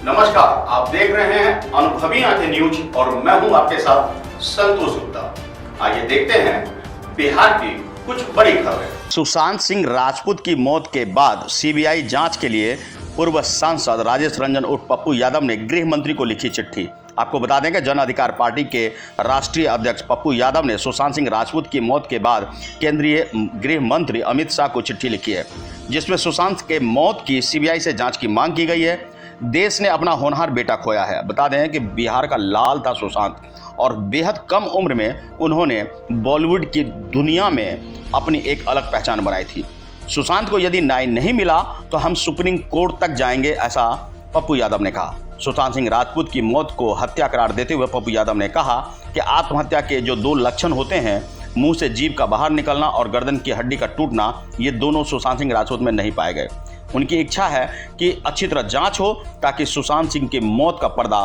नमस्कार, आप देख रहे हैं अनुभवी आंखें न्यूज और मैं हूं आपके साथ संतोष गुप्ता। आइए देखते हैं बिहार की कुछ बड़ी खबरें। सुशांत सिंह राजपूत की मौत के बाद सीबीआई जांच के लिए पूर्व सांसद राजेश रंजन उर्फ पप्पू यादव ने गृह मंत्री को लिखी चिट्ठी। आपको बता दें कि जन अधिकार पार्टी के राष्ट्रीय अध्यक्ष पप्पू यादव ने सुशांत सिंह राजपूत की मौत के बाद केंद्रीय गृह मंत्री अमित शाह को चिट्ठी लिखी है, जिसमें सुशांत के मौत की सीबीआई से जांच की मांग की गई है। देश ने अपना होनहार बेटा खोया है। बता दें कि बिहार का लाल था सुशांत और बेहद कम उम्र में उन्होंने बॉलीवुड की दुनिया में अपनी एक अलग पहचान बनाई थी। सुशांत को यदि न्याय नहीं मिला तो हम सुप्रीम कोर्ट तक जाएंगे, ऐसा पप्पू यादव ने कहा। सुशांत सिंह राजपूत की मौत को हत्या करार देते हुए पप्पू यादव ने कहा कि आत्महत्या के जो दो लक्षण होते हैं, मुंह से जीभ का बाहर निकलना और गर्दन की हड्डी का टूटना, ये दोनों सुशांत सिंह राजपूत में नहीं पाए गए। उनकी इच्छा है कि अच्छी तरह जांच हो ताकि सुशांत सिंह की मौत का पर्दा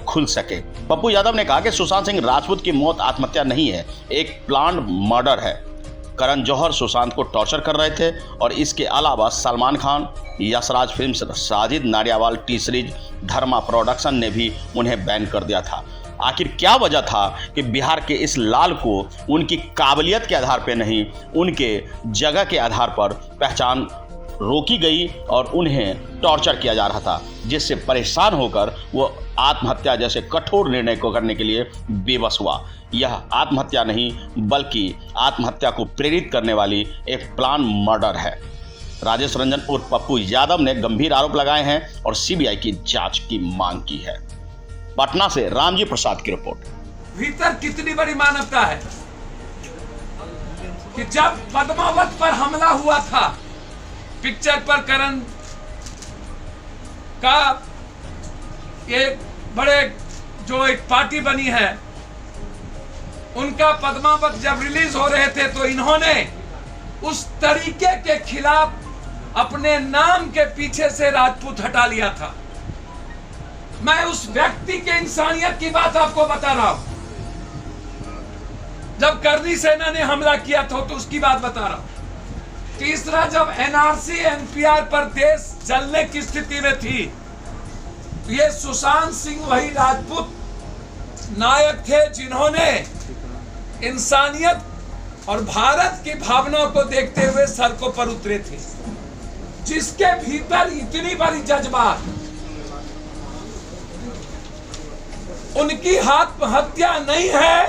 खुल सके। पप्पू यादव ने कहा कि सुशांत सिंह राजपूत की मौत आत्महत्या नहीं है, एक प्लान्ड मर्डर है। करण जौहर सुशांत को टॉर्चर कर रहे थे और इसके अलावा Salman Khan, Yashraj Films, Sajid Nadiadwala, T Series, Dharma Production ने भी उन्हें बैन कर दिया था। आखिर क्या वजह था कि बिहार के इस लाल को उनकी काबिलियत के आधार पर नहीं, उनके जगह के आधार पर पहचान रोकी गई और उन्हें टॉर्चर किया जा रहा था, जिससे परेशान होकर वो आत्महत्या जैसे कठोर निर्णय को करने के लिए बेबस हुआ। यह आत्महत्या नहीं बल्कि आत्महत्या को प्रेरित करने वाली एक प्लान मर्डर है। राजेश रंजन उर्फ पप्पू यादव ने गंभीर आरोप लगाए हैं और सीबीआई की जांच की मांग की है। पटना से रामजी प्रसाद की रिपोर्ट। भीतर कितनी बड़ी मानवता है कि जब पद्मावत पर हमला हुआ था, पिक्चर पर करण का एक बड़े जो एक पार्टी बनी है, उनका पद्मावत जब रिलीज हो रहे थे तो इन्होंने उस तरीके के खिलाफ अपने नाम के पीछे से राजपूत हटा लिया था। मैं उस व्यक्ति के इंसानियत की बात आपको बता रहा हूं। जब करनी सेना ने हमला किया था तो उसकी बात बता रहा हूं। तीसरा, जब एनआरसी एनपीआर पर देश जलने की स्थिति में थी, ये सुशांत सिंह वही राजपूत नायक थे जिन्होंने इंसानियत और भारत की भावनाओं को देखते हुए सड़कों पर उतरे थे, जिसके भीतर इतनी बड़ी जज्बात। उनकी आत्महत्या नहीं है,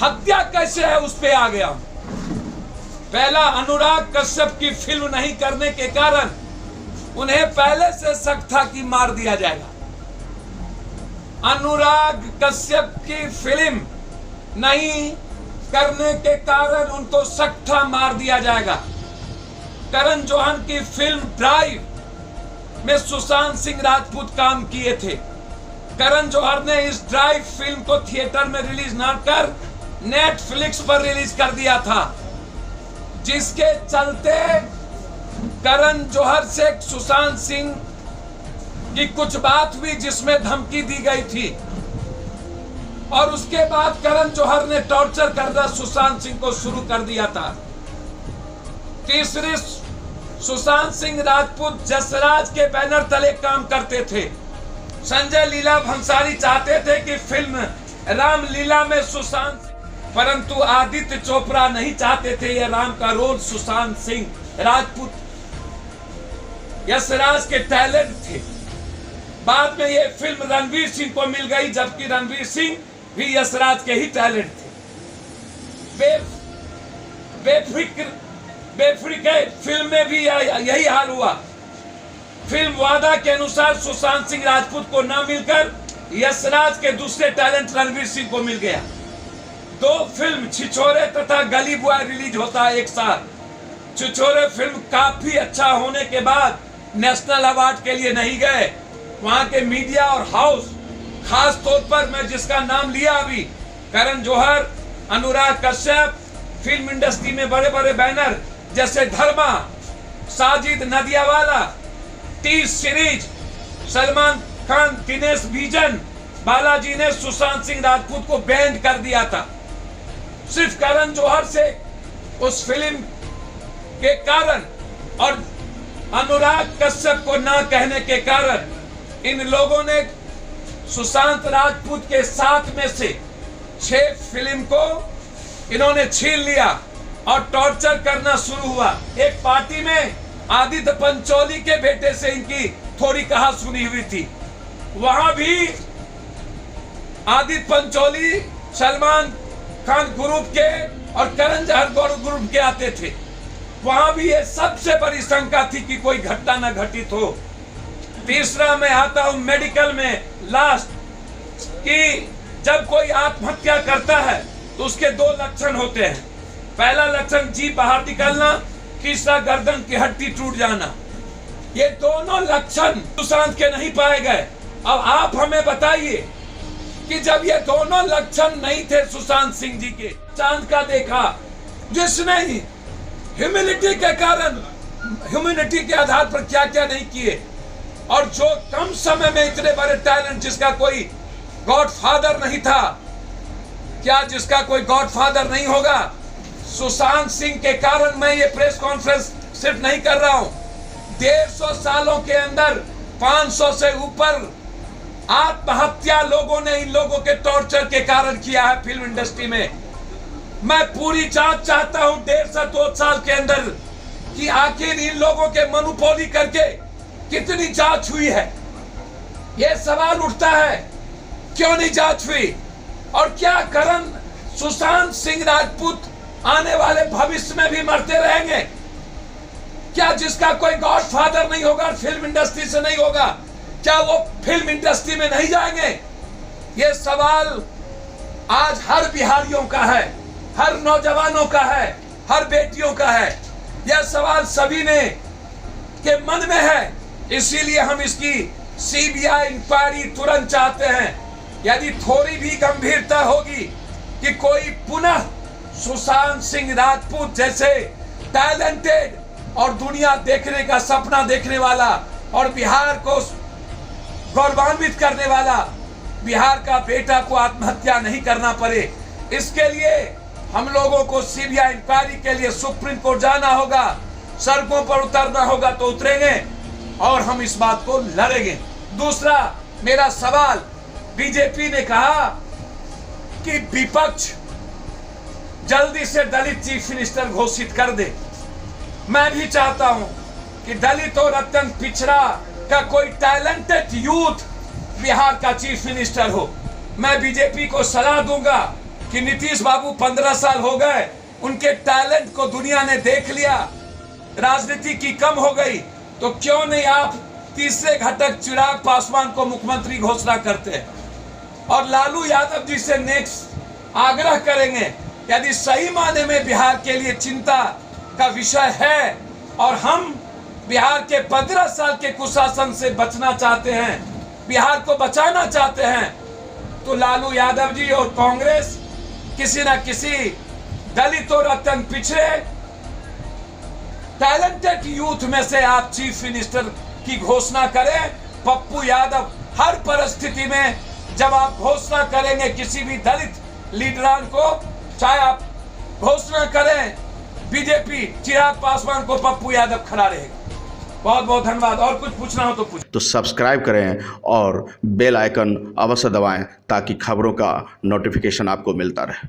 हत्या कैसे है उस पे आ गया। पहला, अनुराग कश्यप की फिल्म नहीं करने के कारण उन्हें पहले से शक था कि मार दिया जाएगा। अनुराग कश्यप की फिल्म नहीं करने के कारण उनको शक था मार दिया जाएगा। करण जौहर की फिल्म ड्राइव में सुशांत सिंह राजपूत काम किए थे। करण जौहर ने इस ड्राइव फिल्म को थिएटर में रिलीज ना कर नेटफ्लिक्स पर रिलीज कर दिया था, जिसके चलते करण जौहर से सुशांत सिंह की कुछ बात हुई जिसमें धमकी दी गई थी और उसके बाद करण जौहर ने टॉर्चर करना सुशांत सिंह को शुरू कर दिया था। तीसरी, सुशांत सिंह राजपूत जसराज के बैनर तले काम करते थे। संजय लीला भंसाली चाहते थे कि फिल्म रामलीला में सुशांत, परंतु आदित्य चोपड़ा नहीं चाहते थे यह राम का रोल सुशांत सिंह राजपूत यशराज के टैलेंट थे। बाद में यह फिल्म रणवीर सिंह को मिल गई, जबकि रणवीर सिंह भी यशराज के ही टैलेंट थे। बेफिक्र फिल्म में भी यही हाल हुआ। फिल्म वादा के अनुसार सुशांत सिंह राजपूत को न मिलकर यशराज के दूसरे टैलेंट रणवीर सिंह को मिल गया। दो फिल्म छिछोरे तथा गली बॉय रिलीज होता है एक साथ। छिछोरे फिल्म काफी अच्छा होने के बाद नेशनल अवार्ड के लिए नहीं गए। वहां के मीडिया और हाउस, खास तौर पर मैं जिसका नाम लिया अभी, करण जौहर, अनुराग कश्यप, फिल्म इंडस्ट्री में बड़े बड़े बैनर जैसे धर्मा, साजिद नाडियावाला, टी सीरीज, सलमान खान, दिनेश विजन, बालाजी ने सुशांत सिंह राजपूत को बैन कर दिया था। सिर्फ करण जौहर से उस फिल्म के कारण और अनुराग कश्यप को ना कहने के कारण इन लोगों ने सुशांत राजपूत के 7 में से 6 फिल्म को इन्होंने छीन लिया और टॉर्चर करना शुरू हुआ। एक पार्टी में आदित्य पंचोली के बेटे से इनकी थोड़ी कहा सुनी हुई थी। वहां भी आदित्य पंचोली सलमान खान ग्रुप के और करण जौहर ग्रुप के आते थे। वहां भी ये सबसे बड़ी शंका थी कि कोई घटना न घटित हो। तीसरा मैं आता हूं मेडिकल में लास्ट, कि जब कोई आत्महत्या करता है तो उसके 2 लक्षण होते हैं। पहला लक्षण जीभ बाहर निकलना, तीसरा गर्दन की हड्डी टूट जाना। ये दोनों लक्षण सुशांत के नहीं पाए गए। अब आप हमें बताइए कि जब ये दोनों लक्षण नहीं थे सुशांत सिंह जी के, चांद का देखा जिसने ही ह्यूमिलिटी के कारण, ह्यूमिलिटी के आधार पर क्या क्या नहीं किए, और जो कम समय में इतने बड़े टैलेंट, जिसका कोई गॉडफादर नहीं था, क्या जिसका कोई गॉडफादर नहीं होगा, सुशांत सिंह के कारण मैं ये प्रेस कॉन्फ्रेंस सिर्फ नहीं कर रहा हूं। 150 सालों के अंदर 500 से ऊपर आत्महत्या लोगों ने इन लोगों के टॉर्चर के कारण किया है फिल्म इंडस्ट्री में। मैं पूरी जांच चाहता हूं 1.5 से 2 साल के अंदर कि आखिर इन लोगों के मोनोपोली करके कितनी जांच हुई है। यह सवाल उठता है, क्यों नहीं जांच हुई? और क्या करण सुशांत सिंह राजपूत आने वाले भविष्य में भी मरते रहेंगे? क्या जिसका कोई गॉडफादर नहीं होगा, फिल्म इंडस्ट्री से नहीं होगा, क्या वो फिल्म इंडस्ट्री में नहीं जाएंगे? ये सवाल आज हर बिहारियों का है, हर नौजवानों का है, हर बेटियों का है। यह सवाल सभी ने के मन में है। इसीलिए हम इसकी सीबीआई इंक्वायरी तुरंत चाहते हैं। यदि थोड़ी भी गंभीरता होगी कि कोई पुनः सुशांत सिंह राजपूत जैसे टैलेंटेड और दुनिया देखने का सपना देखने वाला और बिहार को गौरवान्वित करने वाला बिहार का बेटा को आत्महत्या नहीं करना पड़े, इसके लिए हम लोगों को सीबीआई इंक्वायरी के लिए सुप्रीम कोर्ट जाना होगा, सड़कों पर उतरना होगा तो उतरेंगे और हम इस बात को लड़ेंगे। दूसरा मेरा सवाल, बीजेपी ने कहा कि विपक्ष जल्दी से दलित चीफ मिनिस्टर घोषित कर दे। मैं भी चाहता हूं कि दलित और अत्यंत पिछड़ा का कोई टैलेंटेड यूथ बिहार का चीफ मिनिस्टर हो। मैं बीजेपी को सलाह दूंगा कि नीतीश बाबू 15 साल हो गए, उनके टैलेंट को दुनिया ने देख लिया, राजनीति की कम हो गई, तो क्यों नहीं आप तीसरे घटक चिराग पासवान को मुख्यमंत्री घोषणा करते हैं और लालू यादव जी से नेक्स्ट आग्रह करेंगे, यदि सही माने में बिहार के लिए चिंता का विषय है और हम बिहार के 15 साल के कुशासन से बचना चाहते हैं, बिहार को बचाना चाहते हैं, तो लालू यादव जी और कांग्रेस किसी न किसी दलित और अत्यंत पिछड़े टैलेंटेड यूथ में से आप चीफ मिनिस्टर की घोषणा करें। पप्पू यादव हर परिस्थिति में जब आप घोषणा करेंगे किसी भी दलित लीडरान को, चाहे आप घोषणा करें बीजेपी चिराग पासवान को, पप्पू यादव खड़ा रहेगा। बहुत बहुत धन्यवाद। और कुछ पूछना हो तो पूछ। तो सब्सक्राइब करें और बेल आइकन अवश्य दबाएं ताकि खबरों का नोटिफिकेशन आपको मिलता रहे।